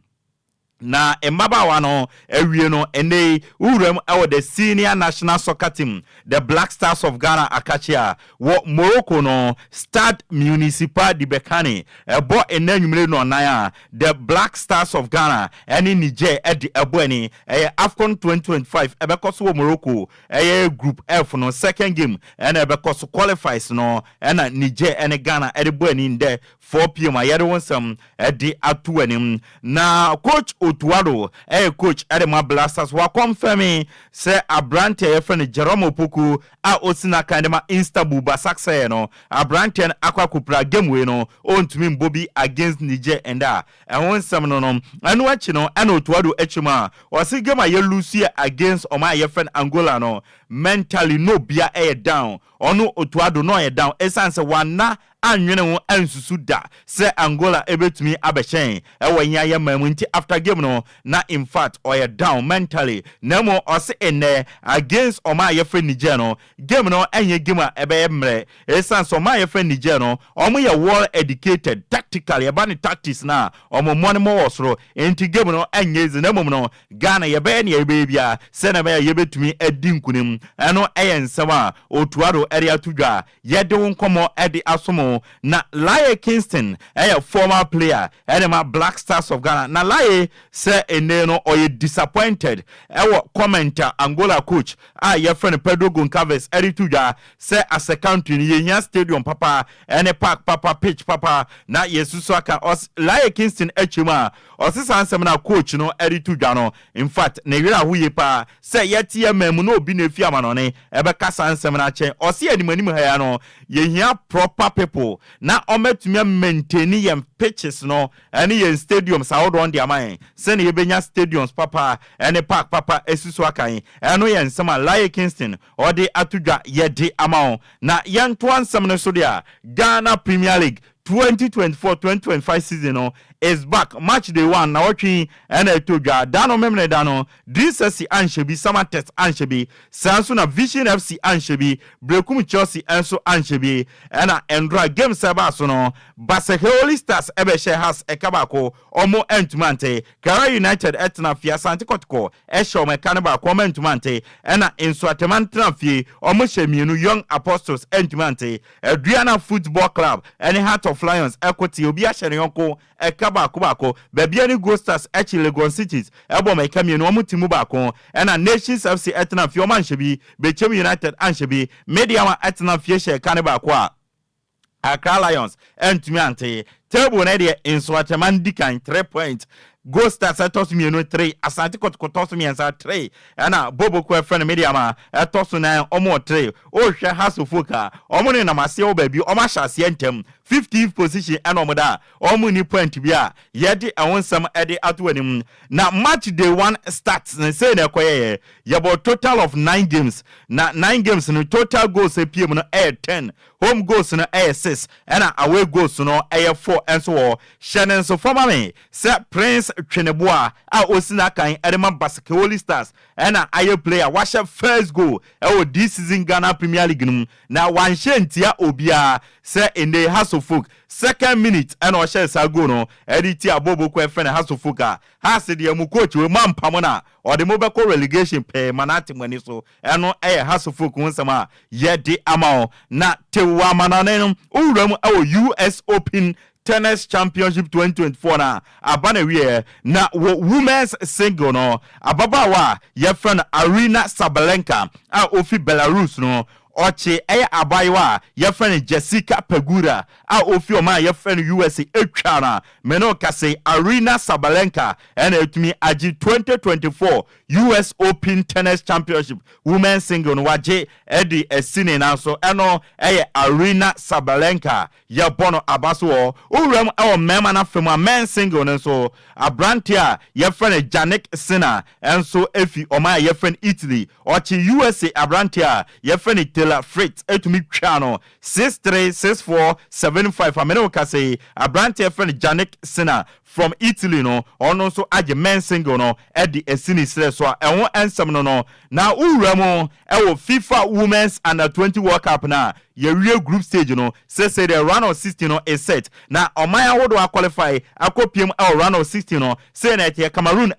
na embabawa no ewie no ene urem ewo the senior national soccer team the Black Stars of Ghana akachia wo Morocco no Stade Municipal di Bekane ebo enanwumre no nan the Black Stars of Ghana eni Niger edi ebo eni AFCON 2025 ebekoso wo Morocco group F no second game ena ebekoso qualifies no ena Niger eni Ghana edi bo eni nde 4 p.m. ayede wonsam edi atu anim na coach Otuado coach Edema Blasters wa confirming say Abrante friend Jerome Opoku a osina kandema Istanbul Basakse no Abrante akwa kupra game we no ontumi Bobby against Niger enda wonsam no anu achi no ana Otuado echima wasi game aye Lucia against oma ye friend Angola no mentally no bia down onu Otuado no down essence wana anwene ho ansusu da se Angola ebetumi abehyen ewo nya ye mamunti after game no na in fact or down mentally nemo ose ene against Oma ye friend Niger no game no enye game a ebe mre esan so Oma ye friend Niger no omo ye well educated tactically eba ni tactics na omo money mo osoro enti game no enye zinemo no Ghana ye be ne ye be bia se na be ye betumi edi nkunim eno eye nsema otuado area tudwa ye de nkomo edi asomo na Laye Kingston former player my Black Stars of Ghana na Laye say ene no or disappointed commenter Angola coach your friend Pedro Goncalves tudwa say as a country yenya stadium papa any park papa pitch papa na yesusu aka Laye Kingston echima osisa ansem na coach no tudwa no in fact na wira huye pa say yetie memu no obi na fi amano ne ebe kasa ansem na chen osi animanim ha ya no yehia proper people na ometumi maintain yem pitches no any yen stadiums how don dia man send yebenya stadiums papa any park papa esusu akan eno yen sama Laye Kingston or de atudwa yede amao na yen to ansem no so dia Ghana Premier League 2024-2025 season no is back. Match day 1 na watching and etodwa dano memne dano DSC anshebi sama test anshebi sanso na Vision FC anshebi Brekum Chelsea enso anshebi na endra game seba so no Holy Stars ebe share has ekabako omo entumante Kara United etna fia Asante Kotoko esho mekanaba ko entumante na enso atemantra fie omo shemienu Young Apostles entumante Adriana Football Club any Heart of Lions equity obi a hye yonko ekabako baby any Ghost Stars echi Legon Cities ebo mekami no omutimu bako na Nations FC etna fie omanhyebi Bechem United anshebi Media etna fie hye kanaba ko a Accra Lions entumante table na de enso atemandikan 3 points Ghost Stars etos mienu 3 Asante Kotoko tos miensa 3 na Bobo ko friend Media ma etos na omo 3 o hwe hasofoka omo ne na mase o baby o ma hyase entem 15th position and omoda omo ni point bia yede awonsam ede atwanim na match day 1 starts na say na koye ye total of 9 games na 9 games no total goals apm no 10 home goals no 6 and away goals no 4 and so Shannon so former me say Prince Tweneboa a osina kan edema Holy Stars and aye player wash first goal this season Ghana Premier League na wan shentia obia say in the house of folk 2nd minute and o share sago no editi abobo ko friend house of folk has the mu coach we man pamona or the mobile relegation pay manati money so eno house of folk wonsama ye de amao na tewa manane uram US Open Tennis Championship 2024 na abana wie na women's single no ababawa ye friend Arina Sabalenka a ofi Belarus no oche abaiwa ye friend Jessica Pegula a ofi o ma ye friend USA etwana meno kase Arina Sabalenka and etumi agi 2024 US Open Tennis Championship women's single no waje edi esine na so eno Arina Sabalenka ye bono abaso uram our mema na fema men's single no so abrantia ye friend Janik Sinner and so efi o ma ye friend Italy oche USA abrantia ye friend Taylor Fritz etumi twano 636475 ameno kase abrantia friend Janik Sinner from Italy no ono so age men single no at the esini sre so enwo ensem no na uwramo FIFA Women's Under 20 World Cup na ye real group stage no say the round of 16 no is set na omaya wodo qualify akopiem round of 16 no say na Cameroon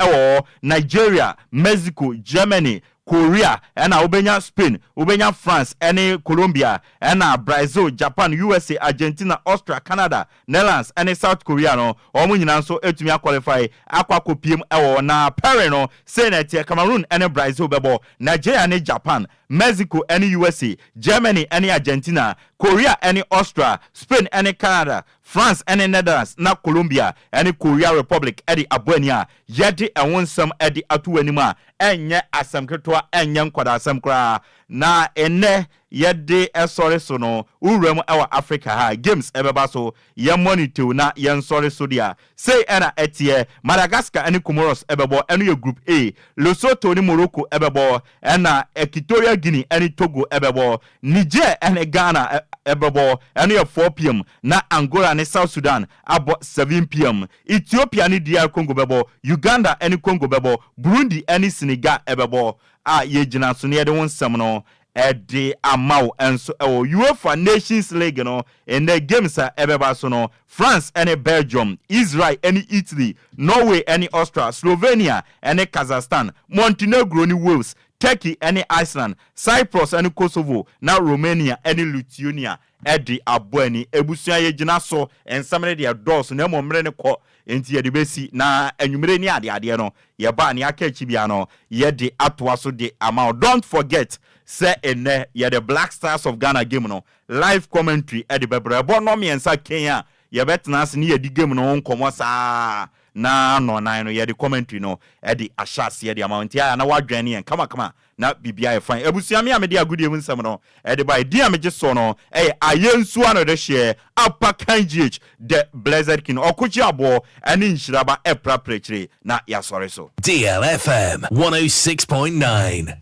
Nigeria, Mexico, Germany, Korea, and Ubenya Spain, Ubenya France, and Colombia, and Brazil, Japan, USA, Argentina, Austria, Canada, Netherlands, and South Korea no omunyina so etumi qualify akwa kopiem na pareno say na Cameroon and Brazil bebo Nigeria and Japan, Mexico and USA, Germany and Argentina, Korea and Austria, Spain and Canada, France and Netherlands, na Colombia and Korea Republic edi abonia yedi ewonsam edi atuanima enye asam ketwa enye nkwada asam kra na ene yede esore so no urem ewa Africa ha games ebeba so ye monitor na ye nsore so dia say ena etie Madagascar and Comoros ebebo eno ye group A Lesotho ni Morocco ebebo ena Equatorial Guinea and Togo ebebo Niger and Ghana ebebo eno ye 4 p.m. na Angola and South Sudan abo 7 p.m. Ethiopia ni DR Congo bebo Uganda and Congo bebo Burundi and Senegal ebebo ye jina so ne de wonsam no edi amau enso UEFA Nations League no in the games ebeba so no France and Belgium, Israel and Italy, Norway and Austria, Slovenia and Kazakhstan, Montenegro and Wales, Turkey and Iceland, Cyprus and Kosovo, now Romania and Lithuania. Edi abweni ebusia ye gina so ensamre de doors na momre ne ko enti ye de besi na enwumre ni ade no ye ba ne aka chi bia no ye de atwa so de amount. Don't forget say ene ye the Black Stars of Ghana game no live commentary edi bebrebo no me ensa Kenya ye betena se ne ye di game no nkomo saa na no nine no ye the commentary no edi ashas ye the amount ya na wadwane en kama na bibia e fine ebusia me amede agudie mu nsem no edi by dia me giso no ayensu ano de share Upper Kanjich the Blessed King Okogyeabour and Nhyiraba preachre na ya sorry so DLFM 106.9.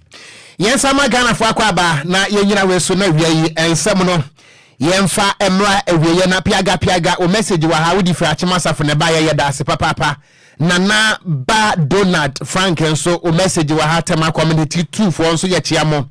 Yes, I'm a Ghana for Aquaba, na yenyina we so na wiyi ensem no yemfa emra ewiye na piaga o message wa ha wodi fra chimasa fo ne ba ye da se papa nana ba Donald Frank enso o message wa ha tema community 2 for enso ye chiamo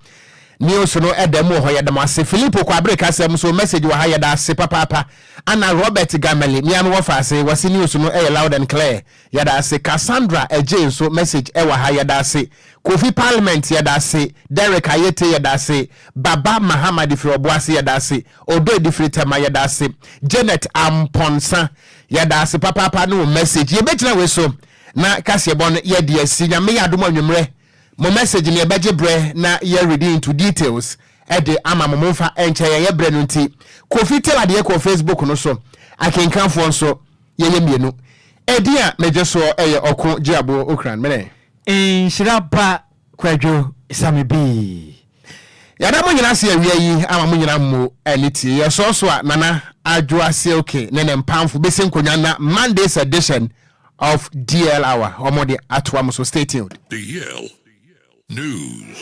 news no edemo ho ye da mase Philippo kwa break asem so message wa ha ye da se papa ana Robert Gameli mi am wo fa se wasi news no loud and clear ye da se Cassandra eje so message e wa ha ye da se Kofi Parliament ye da se Derek Ayete ye da se Baba Muhammad Ifroboase ye da se Odo Difritema ye da se Janet Amponsa ye da se papa no message ye betina we so na kase bon ye de asi nya me yadom anwumre mo message ne beje bre na ye reading into details e de ama mo mfa enche ye bre no nti Kofi tell ade ko Facebook no so akenkanfo so ye mienu edia meje so eye Okogyeabour Ocran mene Nhyiraba Kwadwo Sammy B. Yada mo nyina se awia yi ama mo nyina mo eliti ye so so nana adwo ase okay nene mpamfo bese nkonya na Monday's edition of DL Hour omode atwa mo so stay tuned. DL News.